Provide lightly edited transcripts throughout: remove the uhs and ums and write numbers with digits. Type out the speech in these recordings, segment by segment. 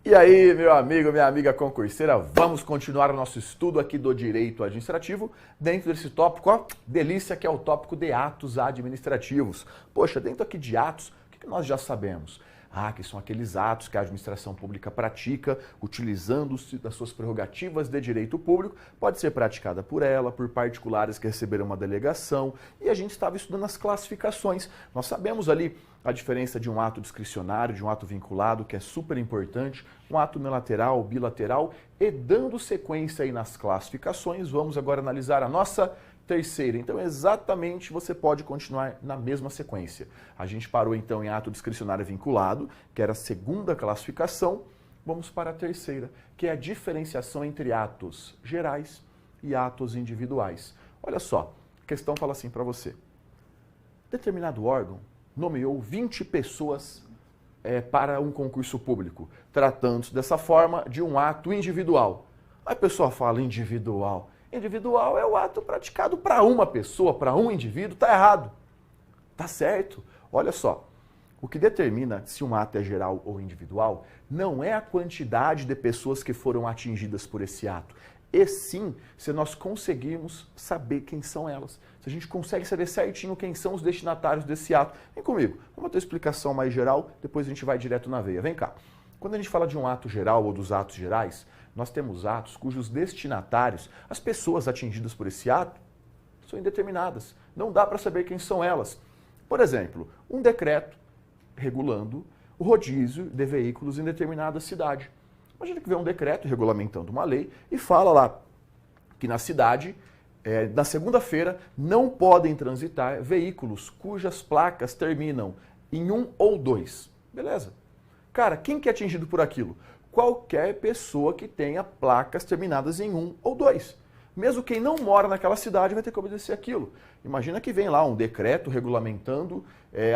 E aí, meu amigo, minha amiga concurseira, vamos continuar o nosso estudo aqui do direito administrativo dentro desse tópico, ó, delícia, que é o tópico de atos administrativos. Poxa, dentro aqui de atos, o que nós já sabemos? Que são aqueles atos que a administração pública pratica, utilizando-se das suas prerrogativas de direito público, pode ser praticada por ela, por particulares que receberam uma delegação, e a gente estava estudando as classificações. Nós sabemos ali a diferença de um ato discricionário, de um ato vinculado, que é super importante, um ato unilateral, bilateral, e dando sequência aí nas classificações, vamos agora analisar a nossa terceira. Então, exatamente, você pode continuar na mesma sequência. A gente parou, então, em ato discricionário vinculado, que era a segunda classificação. Vamos para a terceira, que é a diferenciação entre atos gerais e atos individuais. Olha só, a questão fala assim para você. Determinado órgão nomeou 20 pessoas para um concurso público, tratando-se dessa forma de um ato individual. Aí a pessoa fala individual. Individual é o ato praticado para uma pessoa, para um indivíduo, está errado. Está certo. Olha só, o que determina se um ato é geral ou individual não é a quantidade de pessoas que foram atingidas por esse ato, e sim se nós conseguirmos saber quem são elas. Se a gente consegue saber certinho quem são os destinatários desse ato. Vem comigo, vamos ter uma explicação mais geral, depois a gente vai direto na veia. Vem cá. Quando a gente fala de um ato geral ou dos atos gerais, nós temos atos cujos destinatários, as pessoas atingidas por esse ato, são indeterminadas. Não dá para saber quem são elas. Por exemplo, um decreto regulando o rodízio de veículos em determinada cidade. Imagina que vem um decreto regulamentando uma lei e fala lá que na cidade, na segunda-feira, não podem transitar veículos cujas placas terminam em 1 ou 2. Beleza. Cara, quem que é atingido por aquilo? Qualquer pessoa que tenha placas terminadas em 1 ou 2. Mesmo quem não mora naquela cidade vai ter que obedecer aquilo. Imagina que vem lá um decreto regulamentando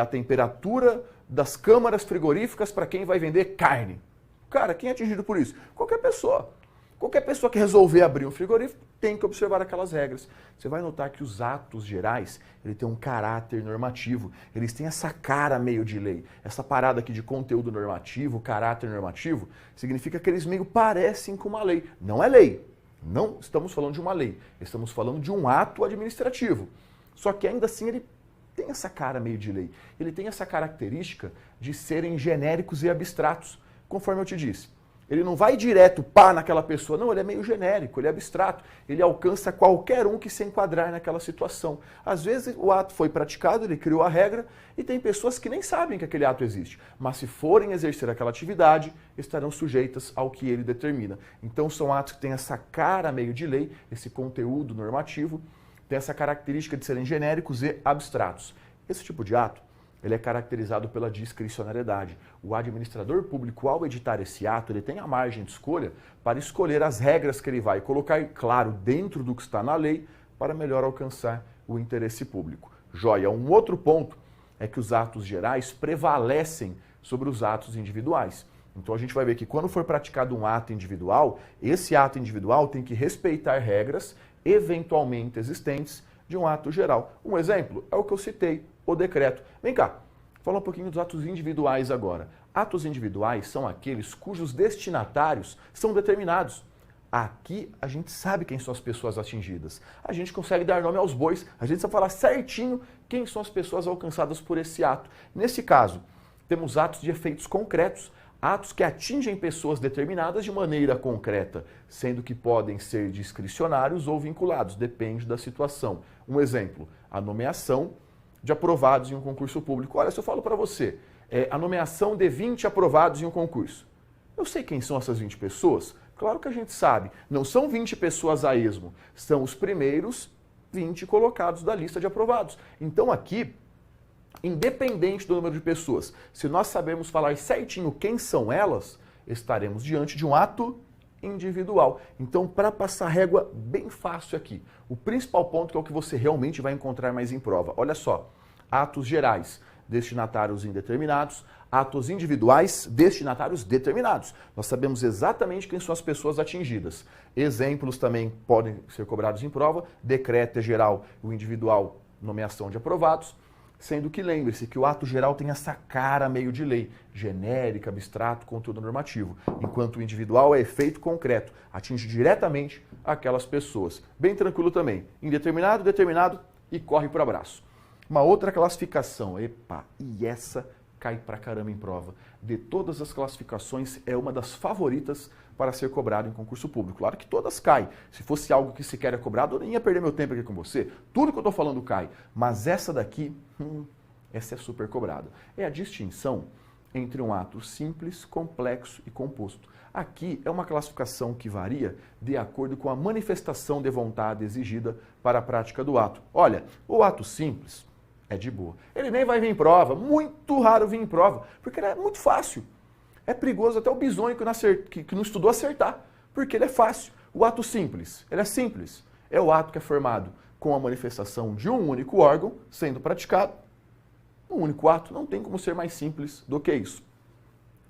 a temperatura das câmaras frigoríficas para quem vai vender carne. Cara, quem é atingido por isso? Qualquer pessoa. Qualquer pessoa que resolver abrir um frigorífico tem que observar aquelas regras. Você vai notar que os atos gerais, ele tem um caráter normativo. Eles têm essa cara meio de lei. Essa parada aqui de conteúdo normativo, caráter normativo, significa que eles meio parecem com uma lei. Não é lei. Não estamos falando de uma lei. Estamos falando de um ato administrativo. Só que ainda assim ele tem essa cara meio de lei. Ele tem essa característica de serem genéricos e abstratos, conforme eu te disse. Ele não vai direto naquela pessoa, não, ele é meio genérico, ele é abstrato, ele alcança qualquer um que se enquadrar naquela situação. Às vezes o ato foi praticado, ele criou a regra e tem pessoas que nem sabem que aquele ato existe, mas se forem exercer aquela atividade, estarão sujeitas ao que ele determina. Então são atos que têm essa cara meio de lei, esse conteúdo normativo, tem essa característica de serem genéricos e abstratos. Esse tipo de ato, ele é caracterizado pela discricionariedade. O administrador público, ao editar esse ato, ele tem a margem de escolha para escolher as regras que ele vai colocar, claro, dentro do que está na lei, para melhor alcançar o interesse público. Joia, um outro ponto é que os atos gerais prevalecem sobre os atos individuais. Então a gente vai ver que quando for praticado um ato individual, esse ato individual tem que respeitar regras eventualmente existentes de um ato geral. Um exemplo é o que eu citei, o decreto. Vem cá, fala um pouquinho dos atos individuais agora. Atos individuais são aqueles cujos destinatários são determinados. Aqui a gente sabe quem são as pessoas atingidas. A gente consegue dar nome aos bois, a gente sabe falar certinho quem são as pessoas alcançadas por esse ato. Nesse caso, temos atos de efeitos concretos, atos que atingem pessoas determinadas de maneira concreta, sendo que podem ser discricionários ou vinculados, depende da situação. Um exemplo, a nomeação de aprovados em um concurso público. Olha, se eu falo para você, a nomeação de 20 aprovados em um concurso. Eu sei quem são essas 20 pessoas? Claro que a gente sabe. Não são 20 pessoas a esmo, são os primeiros 20 colocados da lista de aprovados. Então aqui, independente do número de pessoas, se nós sabemos falar certinho quem são elas, estaremos diante de um ato individual. Então, para passar régua bem fácil aqui, o principal ponto que é o que você realmente vai encontrar mais em prova. Olha só, atos gerais, destinatários indeterminados, atos individuais, destinatários determinados. Nós sabemos exatamente quem são as pessoas atingidas. Exemplos também podem ser cobrados em prova, decreto é geral, o individual, nomeação de aprovados. Sendo que lembre-se que o ato geral tem essa cara meio de lei, genérica, abstrato, conteúdo normativo, enquanto o individual é efeito concreto, atinge diretamente aquelas pessoas. Bem tranquilo também, indeterminado, determinado e corre para o abraço. Uma outra classificação, epa, e essa cai pra caramba em prova. De todas as classificações, é uma das favoritas para ser cobrado em concurso público. Claro que todas caem. Se fosse algo que sequer é cobrado, eu nem ia perder meu tempo aqui com você. Tudo que eu estou falando cai. Mas essa daqui, essa é super cobrada. É a distinção entre um ato simples, complexo e composto. Aqui é uma classificação que varia de acordo com a manifestação de vontade exigida para a prática do ato. Olha, o ato simples é de boa. Ele nem vai vir em prova, muito raro vir em prova, porque ele é muito fácil. É perigoso até o bisonho que não estudou acertar, porque ele é fácil. O ato simples, ele é simples. É o ato que é formado com a manifestação de um único órgão sendo praticado. Um único ato não tem como ser mais simples do que isso.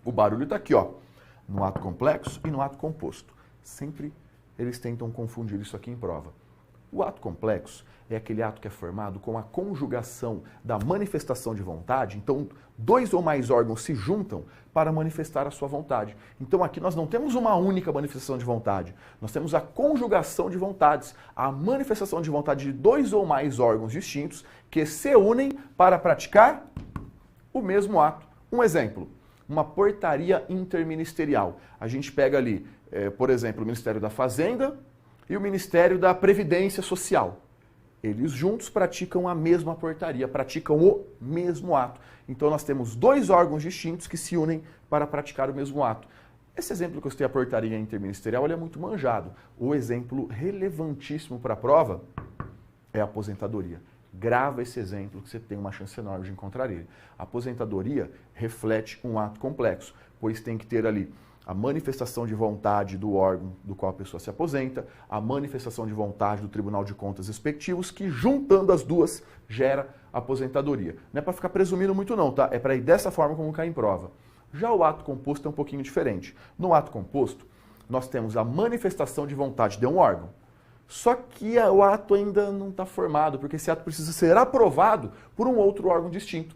O barulho está aqui, ó, no ato complexo e no ato composto. Sempre eles tentam confundir isso aqui em prova. O ato complexo é aquele ato que é formado com a conjugação da manifestação de vontade. Então, dois ou mais órgãos se juntam para manifestar a sua vontade. Então, aqui nós não temos uma única manifestação de vontade. Nós temos a conjugação de vontades, a manifestação de vontade de dois ou mais órgãos distintos que se unem para praticar o mesmo ato. Um exemplo, uma portaria interministerial. A gente pega ali, por exemplo, o Ministério da Fazenda e o Ministério da Previdência Social. Eles juntos praticam a mesma portaria, praticam o mesmo ato. Então nós temos dois órgãos distintos que se unem para praticar o mesmo ato. Esse exemplo que eu citei, a portaria interministerial, ele é muito manjado. O exemplo relevantíssimo para a prova é a aposentadoria. Grava esse exemplo que você tem uma chance enorme de encontrar ele. A aposentadoria reflete um ato complexo, pois tem que ter ali a manifestação de vontade do órgão do qual a pessoa se aposenta, a manifestação de vontade do Tribunal de Contas respectivos, que juntando as duas gera aposentadoria. Não é para ficar presumindo muito não, tá? É para ir dessa forma como cai em prova. Já o ato composto é um pouquinho diferente. No ato composto, nós temos a manifestação de vontade de um órgão. Só que o ato ainda não está formado, porque esse ato precisa ser aprovado por um outro órgão distinto.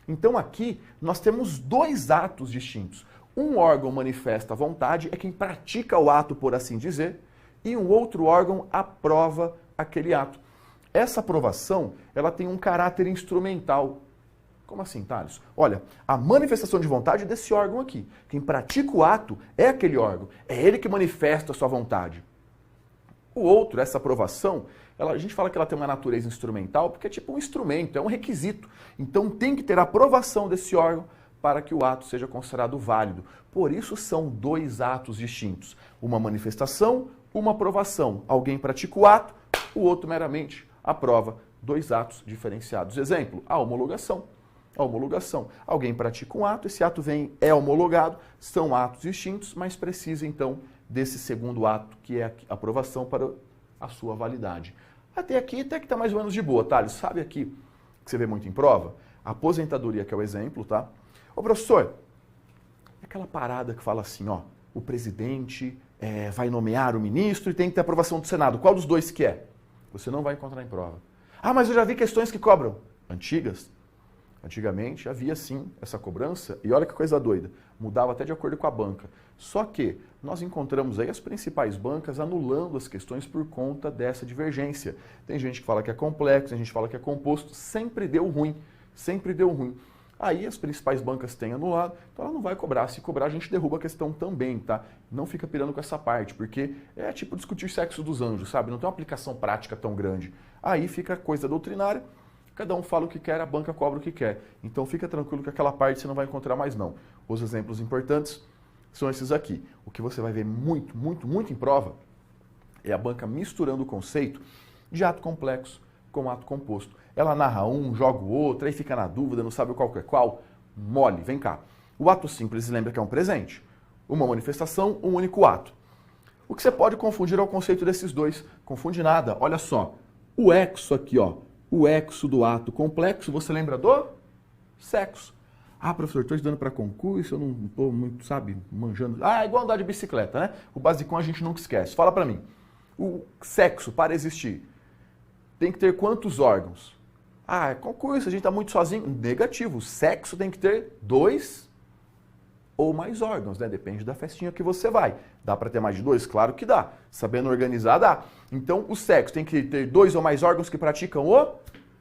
Então aqui nós temos dois atos distintos. Um órgão manifesta a vontade, é quem pratica o ato, por assim dizer, e um outro órgão aprova aquele ato. Essa aprovação, ela tem um caráter instrumental. Como assim, Thales? Olha, a manifestação de vontade é desse órgão aqui. Quem pratica o ato é aquele órgão. É ele que manifesta a sua vontade. O outro, essa aprovação, a gente fala que ela tem uma natureza instrumental porque é tipo um instrumento, é um requisito. Então tem que ter a aprovação desse órgão para que o ato seja considerado válido. Por isso são dois atos distintos. Uma manifestação, uma aprovação. Alguém pratica o ato, o outro meramente aprova. Dois atos diferenciados. Exemplo, a homologação. A homologação. Alguém pratica um ato, esse ato é homologado, são atos distintos, mas precisa então desse segundo ato, que é a aprovação para a sua validade. Até aqui até que está mais ou menos de boa, Thales. Sabe aqui que você vê muito em prova? A aposentadoria, que é o exemplo, tá? Ô professor, é aquela parada que fala assim, ó, o presidente vai nomear o ministro e tem que ter aprovação do Senado. Qual dos dois que é? Você não vai encontrar em prova. Ah, mas eu já vi questões que cobram. Antigas? Antigamente havia sim essa cobrança e olha que coisa doida, mudava até de acordo com a banca. Só que nós encontramos aí as principais bancas anulando as questões por conta dessa divergência. Tem gente que fala que é complexo, tem gente que fala que é composto, sempre deu ruim, sempre deu ruim. Aí as principais bancas têm anulado, então ela não vai cobrar. Se cobrar, a gente derruba a questão também, tá? Não fica pirando com essa parte, porque é tipo discutir o sexo dos anjos, sabe? Não tem uma aplicação prática tão grande. Aí fica coisa doutrinária, cada um fala o que quer, a banca cobra o que quer. Então fica tranquilo que aquela parte você não vai encontrar mais não. Os exemplos importantes são esses aqui. O que você vai ver muito, muito, muito em prova é a banca misturando o conceito de ato complexo com ato composto. Ela narra um, joga o outro, aí fica na dúvida, não sabe qual que é qual. Mole, vem cá. O ato simples, lembra que é um presente? Uma manifestação, um único ato. O que você pode confundir é o conceito desses dois. Confunde nada. Olha só, o exo aqui, ó. O exo do ato complexo, você lembra do sexo. Ah, professor, estou estudando para concurso, eu não estou muito, sabe, manjando. Ah, é igual andar de bicicleta, né? O basicão a gente nunca esquece. Fala para mim. O sexo, para existir, tem que ter quantos órgãos? Ah, é concurso, a gente está muito sozinho. Negativo, o sexo tem que ter 2 ou mais órgãos, né? Depende da festinha que você vai. Dá para ter mais de 2? Claro que dá. Sabendo organizar, dá. Então, o sexo tem que ter 2 ou mais órgãos que praticam o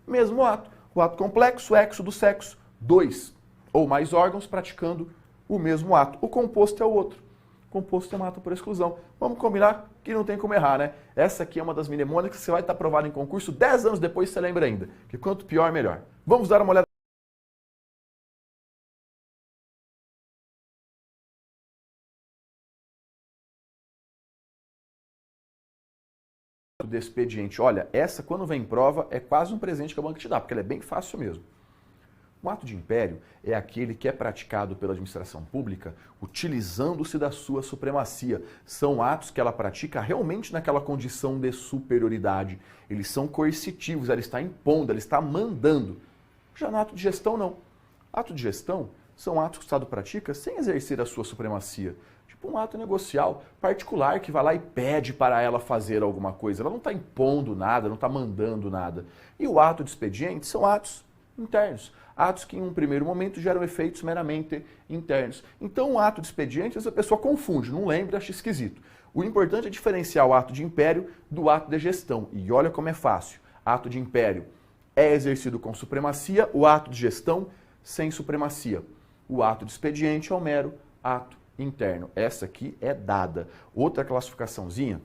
mesmo ato. O ato complexo, o exo do sexo, 2 ou mais órgãos praticando o mesmo ato. O composto é o outro. O composto é um ato por exclusão. Vamos combinar que não tem como errar, né? Essa aqui é uma das mnemônicas que você vai estar aprovado em concurso 10 anos depois, você lembra ainda. Que quanto pior, melhor. Vamos dar uma olhada do expediente. Olha, essa quando vem em prova é quase um presente que a banca te dá, porque ela é bem fácil mesmo. Um ato de império é aquele que é praticado pela administração pública utilizando-se da sua supremacia. São atos que ela pratica realmente naquela condição de superioridade. Eles são coercitivos, ela está impondo, ela está mandando. Já no ato de gestão, não. Ato de gestão são atos que o Estado pratica sem exercer a sua supremacia. Tipo um ato negocial particular que vai lá e pede para ela fazer alguma coisa. Ela não está impondo nada, não está mandando nada. E o ato de expediente são atos internos. Atos que em um primeiro momento geram efeitos meramente internos. Então, o ato de expediente, essa pessoa confunde, não lembra, acha esquisito. O importante é diferenciar o ato de império do ato de gestão. E olha como é fácil. Ato de império é exercido com supremacia, o ato de gestão sem supremacia. O ato de expediente é o mero ato interno. Essa aqui é dada. Outra classificaçãozinha,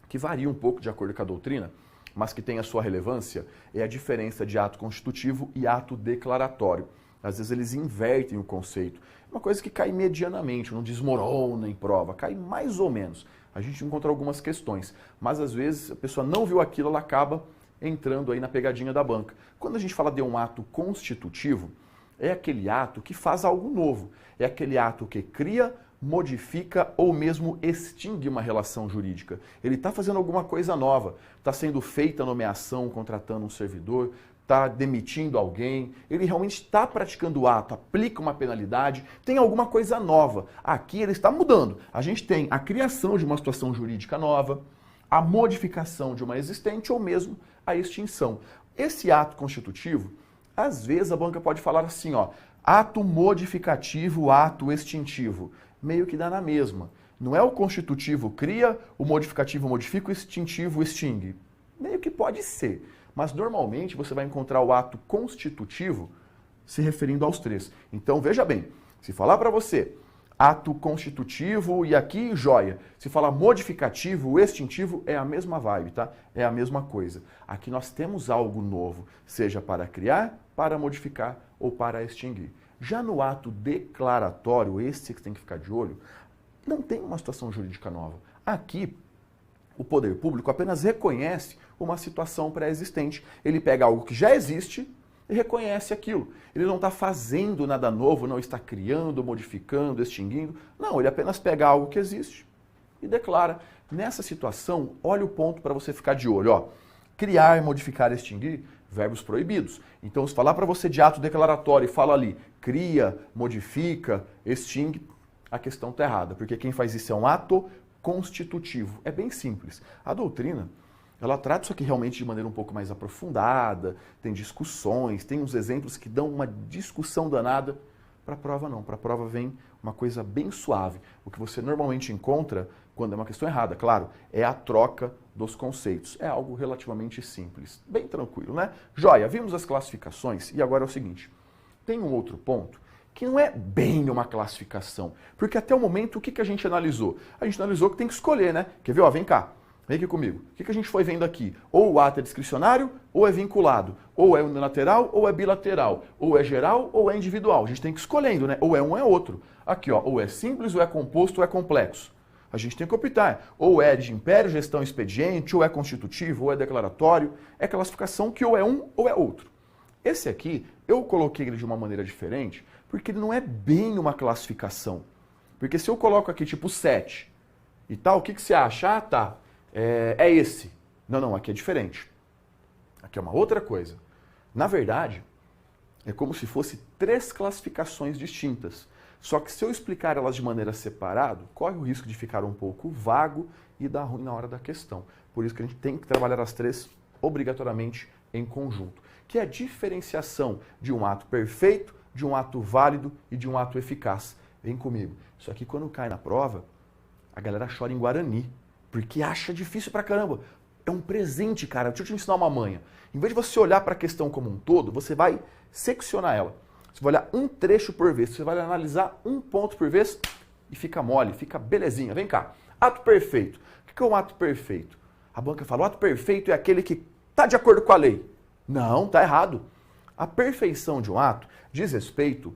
que varia um pouco de acordo com a doutrina, mas que tem a sua relevância, é a diferença de ato constitutivo e ato declaratório. Às vezes eles invertem o conceito. Uma coisa que cai medianamente, não desmorona em prova, cai mais ou menos. A gente encontra algumas questões, mas às vezes a pessoa não viu aquilo, ela acaba entrando aí na pegadinha da banca. Quando a gente fala de um ato constitutivo, é aquele ato que faz algo novo. É aquele ato que cria, modifica ou mesmo extingue uma relação jurídica. Ele está fazendo alguma coisa nova, está sendo feita a nomeação, contratando um servidor, está demitindo alguém, ele realmente está praticando o ato, aplica uma penalidade, tem alguma coisa nova. Aqui ele está mudando. A gente tem a criação de uma situação jurídica nova, a modificação de uma existente ou mesmo a extinção. Esse ato constitutivo, às vezes a banca pode falar assim, ó, ato modificativo, ato extintivo. Meio que dá na mesma. Não é o constitutivo cria, o modificativo modifica, o extintivo extingue. Meio que pode ser. Mas normalmente você vai encontrar o ato constitutivo se referindo aos 3. Então veja bem, se falar para você ato constitutivo e aqui joia, se falar modificativo, extintivo, é a mesma vibe, tá? É a mesma coisa. Aqui nós temos algo novo, seja para criar, para modificar ou para extinguir. Já no ato declaratório, esse que você tem que ficar de olho, não tem uma situação jurídica nova. Aqui, o poder público apenas reconhece uma situação pré-existente. Ele pega algo que já existe e reconhece aquilo. Ele não está fazendo nada novo, não está criando, modificando, extinguindo. Não, ele apenas pega algo que existe e declara. Nessa situação, olha o ponto para você ficar de olho. Ó. Criar, modificar, extinguir, verbos proibidos. Então, se falar para você de ato declaratório e fala ali, cria, modifica, extingue, a questão está errada, porque quem faz isso é um ato constitutivo. É bem simples. A doutrina, ela trata isso aqui realmente de maneira um pouco mais aprofundada, tem discussões, tem uns exemplos que dão uma discussão danada. Para a prova não, para a prova vem uma coisa bem suave. O que você normalmente encontra, quando é uma questão errada, claro, é a troca dos conceitos. É algo relativamente simples, bem tranquilo, né? Joia, vimos as classificações e agora é o seguinte, tem um outro ponto que não é bem uma classificação, porque até o momento o que a gente analisou? A gente analisou que tem que escolher, né? Quer ver? Ó, vem cá. Vem aqui comigo. O que a gente foi vendo aqui? Ou o ato é discricionário, ou é vinculado. Ou é unilateral, ou é bilateral. Ou é geral, ou é individual. A gente tem que ir escolhendo, né? Ou é um, ou é outro. Aqui, ó, ou é simples, ou é composto, ou é complexo. A gente tem que optar. Ou é de império, gestão, expediente, ou é constitutivo, ou é declaratório. É classificação que ou é um, ou é outro. Esse aqui, eu coloquei ele de uma maneira diferente, porque ele não é bem uma classificação. Porque se eu coloco aqui, tipo, 7 e tal, o que você acha? Ah, tá. É esse. Não, aqui é diferente. Aqui é uma outra coisa. Na verdade, é como se fosse 3 classificações distintas. Só que se eu explicar elas de maneira separada, corre o risco de ficar um pouco vago e dar ruim na hora da questão. Por isso que a gente tem que trabalhar as 3 obrigatoriamente em conjunto. que é a diferenciação de um ato perfeito, de um ato válido e de um ato eficaz. Vem comigo. Isso aqui, quando cai na prova, a galera chora em Guarani, porque acha difícil pra caramba. É um presente, cara. Deixa eu te ensinar uma manha. Em vez de você olhar para a questão como um todo, você vai seccionar ela. Você vai olhar um trecho por vez, você vai analisar um ponto por vez e fica mole, fica belezinha. Vem cá. Ato perfeito. O que é um ato perfeito? A banca fala, o ato perfeito é aquele que está de acordo com a lei. Não, está errado. A perfeição de um ato diz respeito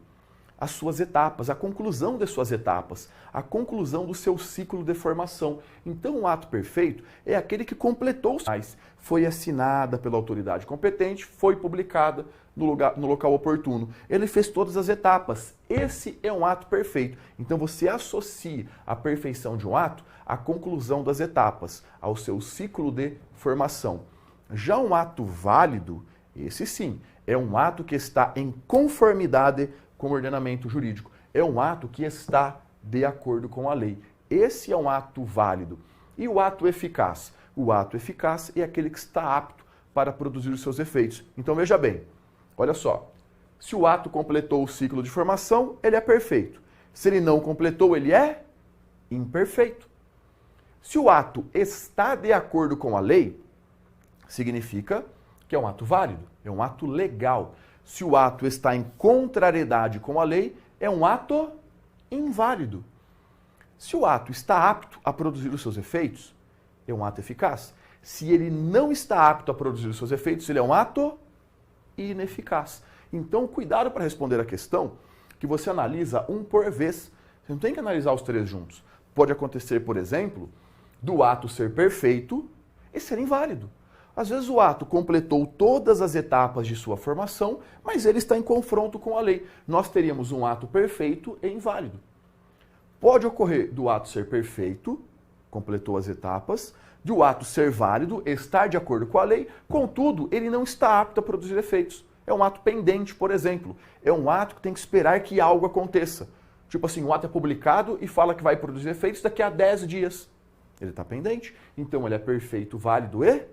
às suas etapas, à conclusão de suas etapas, à conclusão do seu ciclo de formação. Então, o ato perfeito é aquele que completou os sinais, foi assinada pela autoridade competente, foi publicada no local oportuno. Ele fez todas as etapas. Esse é um ato perfeito. Então, você associa a perfeição de um ato à conclusão das etapas, ao seu ciclo de formação. Já um ato válido, esse sim, é um ato que está em conformidade com o ordenamento jurídico. É um ato que está de acordo com a lei. Esse é um ato válido. E o ato eficaz? O ato eficaz é aquele que está apto para produzir os seus efeitos. Então veja bem, olha só. Se o ato completou o ciclo de formação, ele é perfeito. Se ele não completou, ele é imperfeito. Se o ato está de acordo com a lei, significa que é um ato válido, é um ato legal. Se o ato está em contrariedade com a lei, é um ato inválido. Se o ato está apto a produzir os seus efeitos, é um ato eficaz. Se ele não está apto a produzir os seus efeitos, ele é um ato ineficaz. Então, cuidado para responder a questão que você analisa um por vez. Você não tem que analisar os três juntos. Pode acontecer, por exemplo, do ato ser perfeito e ser inválido. Às vezes o ato completou todas as etapas de sua formação, mas ele está em confronto com a lei. Nós teríamos um ato perfeito e inválido. Pode ocorrer do ato ser perfeito, completou as etapas, do ato ser válido, estar de acordo com a lei, contudo, ele não está apto a produzir efeitos. É um ato pendente, por exemplo. É um ato que tem que esperar que algo aconteça. Tipo assim, o ato é publicado e fala que vai produzir efeitos daqui a 10 dias. Ele está pendente, então ele é perfeito, válido e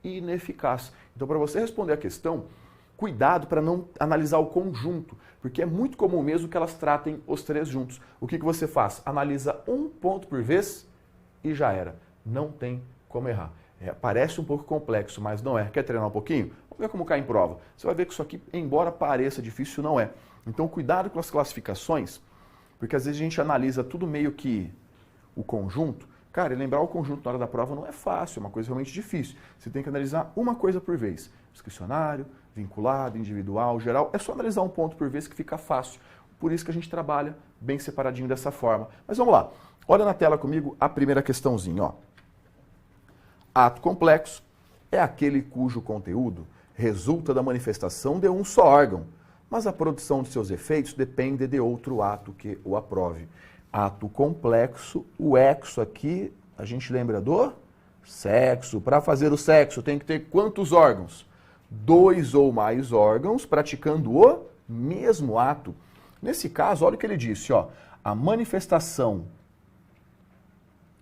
ineficaz. Então, para você responder a questão, cuidado para não analisar o conjunto, porque é muito comum mesmo que elas tratem os três juntos. O que você faz? Analisa um ponto por vez e já era. Não tem como errar. Parece um pouco complexo, mas não é. Quer treinar um pouquinho? Vamos ver como cai em prova. Você vai ver que isso aqui, embora pareça difícil, não é. Então, cuidado com as classificações, porque às vezes a gente analisa tudo meio que o conjunto. Cara, e lembrar o conjunto na hora da prova não é fácil, é uma coisa realmente difícil. Você tem que analisar uma coisa por vez. Discricionário, vinculado, individual, geral. É só analisar um ponto por vez que fica fácil. Por isso que a gente trabalha bem separadinho dessa forma. Mas vamos lá. Olha na tela comigo a primeira questãozinha. Ó. Ato complexo é aquele cujo conteúdo resulta da manifestação de um só órgão, mas a produção de seus efeitos depende de outro ato que o aprove. Ato complexo, o exo aqui, a gente lembra do sexo. Para fazer o sexo tem que ter quantos órgãos? 2 ou mais órgãos praticando o mesmo ato. Nesse caso, olha o que ele disse, ó, a manifestação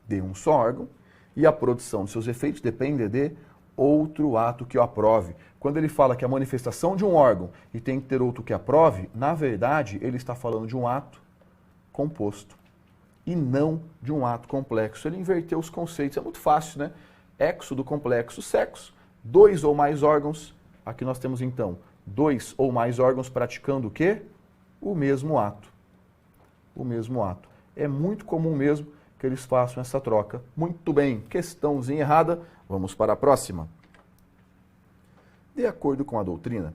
de um só órgão e a produção de seus efeitos depende de outro ato que o aprove. Quando ele fala que a manifestação de um órgão e tem que ter outro que aprove, na verdade, ele está falando de um ato composto e não de um ato complexo. Ele inverteu os conceitos, é muito fácil, né? Exo do complexo, sexo, 2 ou mais órgãos. Aqui nós temos então 2 ou mais órgãos praticando o quê? O mesmo ato. O mesmo ato. É muito comum mesmo que eles façam essa troca. Muito bem, questãozinha errada. Vamos para a próxima. De acordo com a doutrina,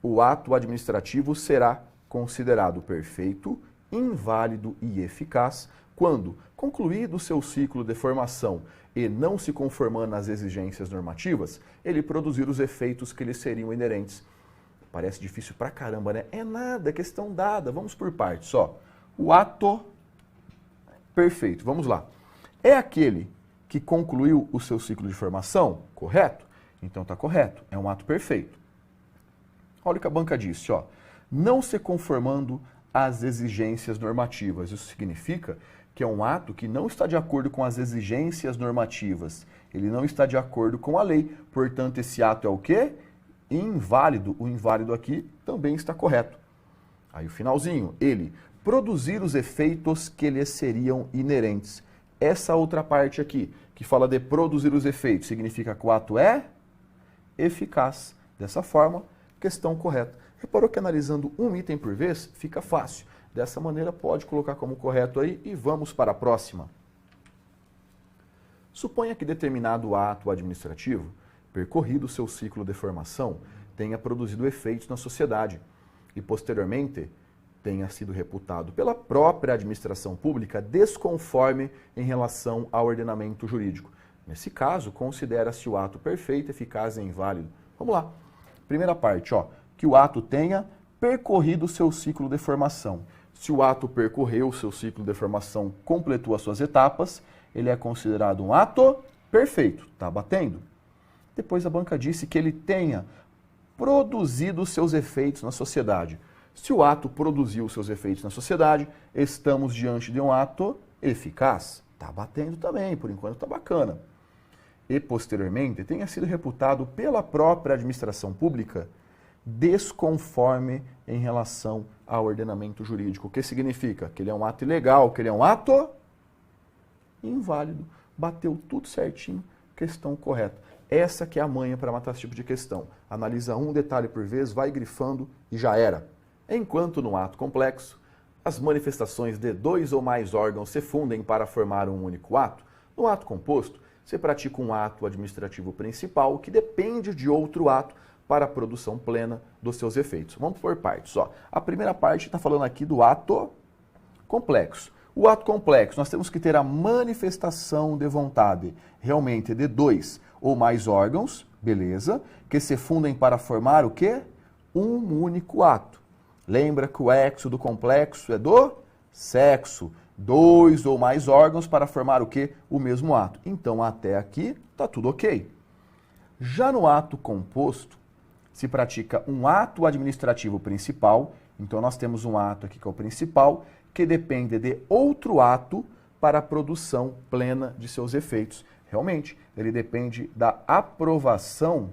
o ato administrativo será considerado perfeito, inválido e eficaz quando, concluído o seu ciclo de formação e não se conformando às exigências normativas, ele produzir os efeitos que lhe seriam inerentes. Parece difícil pra caramba, né? É nada, é questão dada. Vamos por partes, ó. O ato perfeito, vamos lá. É aquele que concluiu o seu ciclo de formação, correto? Então está correto, é um ato perfeito. Olha o que a banca disse, ó. Não se conformando às exigências normativas. Isso significa que é um ato que não está de acordo com as exigências normativas. Ele não está de acordo com a lei. Portanto, esse ato é o quê? inválido, o inválido aqui também está correto. Aí o finalzinho, ele produzir os efeitos que lhes seriam inerentes. Essa outra parte aqui, que fala de produzir os efeitos, significa que o ato é eficaz. Dessa forma, questão correta. Reparou que analisando um item por vez, fica fácil. Dessa maneira, pode colocar como correto aí e vamos para a próxima. Suponha que determinado ato administrativo, percorrido seu ciclo de formação, tenha produzido efeitos na sociedade e, posteriormente, tenha sido reputado pela própria administração pública desconforme em relação ao ordenamento jurídico. Nesse caso, considera-se o ato perfeito, eficaz e inválido. Vamos lá. Primeira parte, ó, que o ato tenha percorrido o seu ciclo de formação. Se o ato percorreu o seu ciclo de formação, completou as suas etapas, ele é considerado um ato perfeito. Tá batendo? Depois a banca disse que ele tenha produzido os seus efeitos na sociedade. Se o ato produziu os seus efeitos na sociedade, estamos diante de um ato eficaz. Tá batendo também, por enquanto tá bacana. E, posteriormente, tenha sido reputado pela própria administração pública desconforme em relação ao ordenamento jurídico. O que significa? Que ele é um ato ilegal, que ele é um ato inválido. Bateu tudo certinho, questão correta. Essa que é a manha para matar esse tipo de questão. Analisa um detalhe por vez, vai grifando e já era. Enquanto no ato complexo, as manifestações de dois ou mais órgãos se fundem para formar um único ato, no ato composto, se pratica um ato administrativo principal que depende de outro ato para a produção plena dos seus efeitos. Vamos por partes. Ó. A primeira parte está falando aqui do ato complexo. O ato complexo, nós temos que ter a manifestação de vontade, realmente de dois ou mais órgãos, beleza, que se fundem para formar o quê? Um único ato. Lembra que o exo do complexo é do sexo. Dois ou mais órgãos para formar o quê? O mesmo ato. Então, até aqui, está tudo ok. Já no ato composto, se pratica um ato administrativo principal. Então, nós temos um ato aqui que é o principal, que depende de outro ato para a produção plena de seus efeitos. Realmente, ele depende da aprovação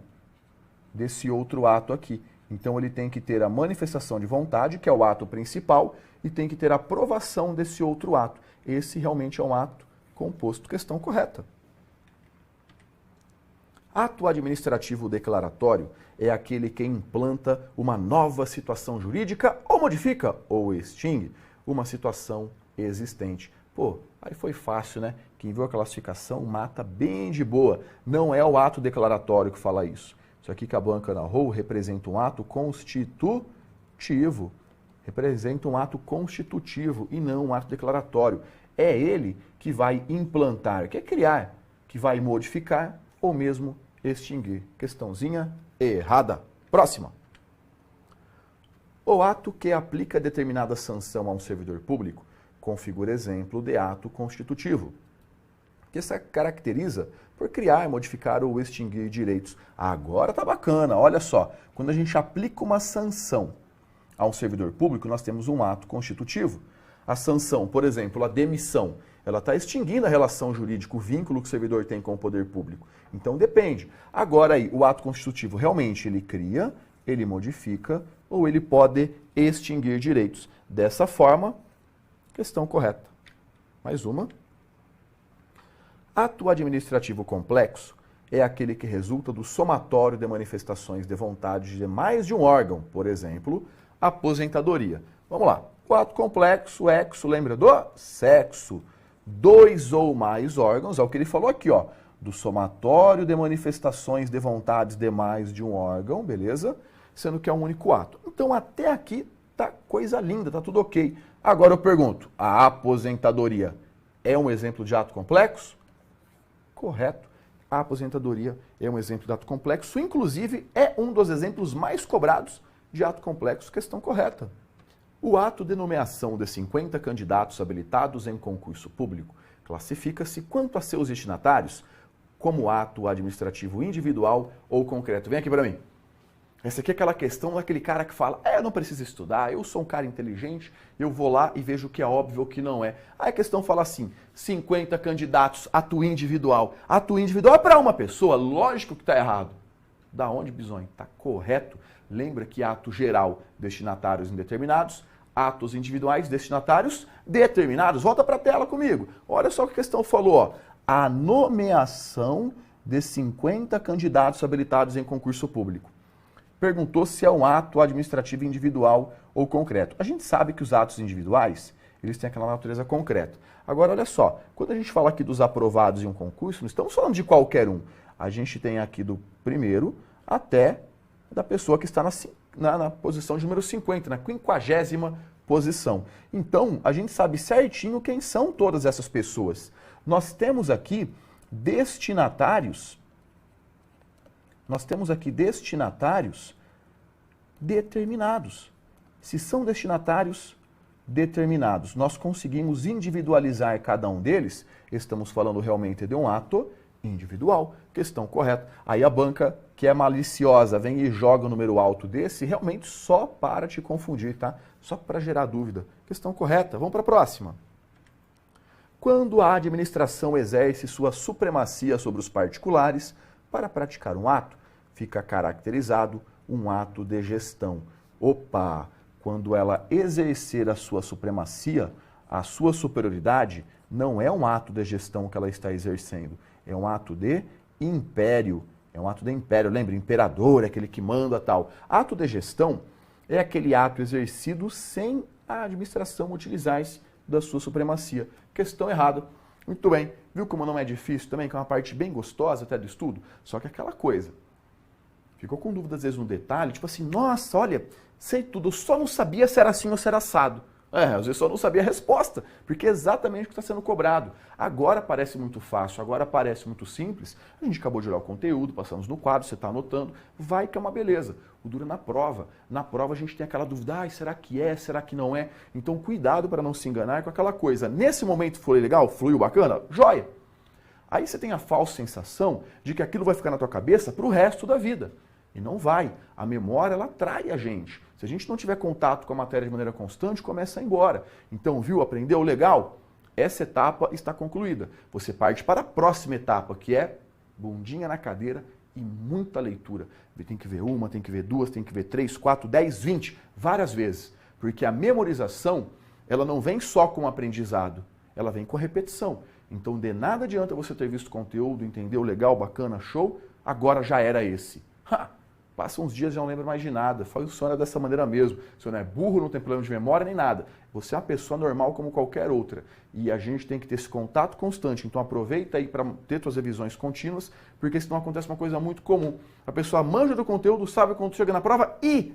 desse outro ato aqui. Então, ele tem que ter a manifestação de vontade, que é o ato principal, e tem que ter a aprovação desse outro ato. Esse realmente é um ato composto. Questão correta. Ato administrativo declaratório é aquele que implanta uma nova situação jurídica ou modifica ou extingue uma situação existente. Pô, aí foi fácil, né? Quem viu a classificação mata bem de boa. Não é o ato declaratório que fala isso. Isso aqui que a banca narrou representa um ato constitutivo. Representa um ato constitutivo e não um ato declaratório. É ele que vai implantar, que é criar, que vai modificar ou mesmo extinguir. Questãozinha errada. Próxima. O ato que aplica determinada sanção a um servidor público configura exemplo de ato constitutivo, que se caracteriza por criar, modificar ou extinguir direitos. Agora tá bacana, olha só. Quando a gente aplica uma sanção a um servidor público, nós temos um ato constitutivo. A sanção, por exemplo, a demissão, ela está extinguindo a relação jurídica, o vínculo que o servidor tem com o poder público. Então depende. Agora aí, o ato constitutivo realmente ele cria, ele modifica ou ele pode extinguir direitos. Dessa forma, questão correta. Mais uma. Ato administrativo complexo é aquele que resulta do somatório de manifestações de vontade de mais de um órgão, por exemplo, aposentadoria. Vamos lá. O ato complexo, exo, lembra do sexo. Dois ou mais órgãos, é o que ele falou aqui, ó, do somatório de manifestações de vontades de mais de um órgão, beleza? Sendo que é um único ato. Então, até aqui tá coisa linda, tá tudo ok. Agora eu pergunto, a aposentadoria é um exemplo de ato complexo? Correto. A aposentadoria é um exemplo de ato complexo, inclusive é um dos exemplos mais cobrados de ato complexo. Questão correta. O ato de nomeação de 50 candidatos habilitados em concurso público classifica-se, quanto a seus destinatários, como ato administrativo individual ou concreto. Vem aqui para mim. Essa aqui é aquela questão daquele cara que fala, eu não preciso estudar, eu sou um cara inteligente, eu vou lá e vejo o que é óbvio ou o que não é. Aí a questão fala assim, 50 candidatos, ato individual. Ato individual é para uma pessoa, lógico que está errado. Da onde, Bisonho? Tá correto. Lembra que ato geral, destinatários indeterminados, atos individuais, destinatários determinados. Volta para a tela comigo. Olha só o que a questão falou, ó. A nomeação de 50 candidatos habilitados em concurso público. Perguntou se é um ato administrativo individual ou concreto. A gente sabe que os atos individuais, eles têm aquela natureza concreta. Agora, olha só, quando a gente fala aqui dos aprovados em um concurso, não estamos falando de qualquer um. A gente tem aqui do primeiro até da pessoa que está na posição de número 50, na 50ª posição. Então, a gente sabe certinho quem são todas essas pessoas. Nós temos aqui destinatários, determinados. Se são destinatários determinados, nós conseguimos individualizar cada um deles, estamos falando realmente de um ato individual. Questão correta. Aí a banca, que é maliciosa, vem e joga um número alto desse, realmente só para te confundir, tá? Só para gerar dúvida. Questão correta. Vamos para a próxima. Quando a administração exerce sua supremacia sobre os particulares para praticar um ato, fica caracterizado um ato de gestão. Opa! Quando ela exercer a sua supremacia, a sua superioridade, não é um ato de gestão que ela está exercendo, é um ato de império. É um ato de império, lembra? Imperador é aquele que manda tal. Ato de gestão é aquele ato exercido sem a administração utilizar-se da sua supremacia. Questão errada. Muito bem. Viu como não é difícil também? Que é uma parte bem gostosa até do estudo? Só que aquela coisa. Ficou com dúvida às vezes no detalhe, tipo assim, nossa, olha, sei tudo, eu só não sabia se era assim ou se era assado. Às vezes só não sabia a resposta, porque é exatamente o que está sendo cobrado. Agora parece muito fácil, agora parece muito simples. A gente acabou de olhar o conteúdo, passamos no quadro, você está anotando, vai que é uma beleza. O duro é na prova. Na prova a gente tem aquela dúvida, será que é, será que não é? Então cuidado para não se enganar com aquela coisa. Nesse momento foi legal, fluiu bacana? Joia! Aí você tem a falsa sensação de que aquilo vai ficar na tua cabeça para o resto da vida. E não vai. A memória, ela atrai a gente. Se a gente não tiver contato com a matéria de maneira constante, começa a ir embora. Então, viu? Aprendeu? Legal? Essa etapa está concluída. Você parte para a próxima etapa, que é bundinha na cadeira e muita leitura. Tem que ver uma, tem que ver duas, tem que ver 3, 4, 10, 20, várias vezes. Porque a memorização, ela não vem só com o aprendizado, ela vem com a repetição. Então, de nada adianta você ter visto conteúdo, entendeu? Legal, bacana, show, agora já era esse. Passa uns dias e não lembra mais de nada. Funciona dessa maneira mesmo. Você não é burro, não tem problema de memória nem nada. Você é uma pessoa normal como qualquer outra. E a gente tem que ter esse contato constante. Então aproveita aí para ter suas revisões contínuas, porque senão acontece uma coisa muito comum. A pessoa manja do conteúdo, sabe quando chega na prova e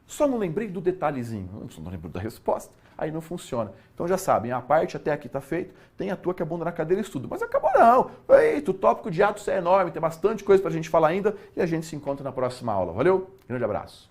só não lembrei do detalhezinho. Só não lembro da resposta. Aí não funciona. Então já sabem, a parte até aqui está feita, tem a tua que é bunda na cadeira e estudo. Mas acabou não. Eita, o tópico de atos é enorme, tem bastante coisa para a gente falar ainda e a gente se encontra na próxima aula. Valeu? Grande abraço.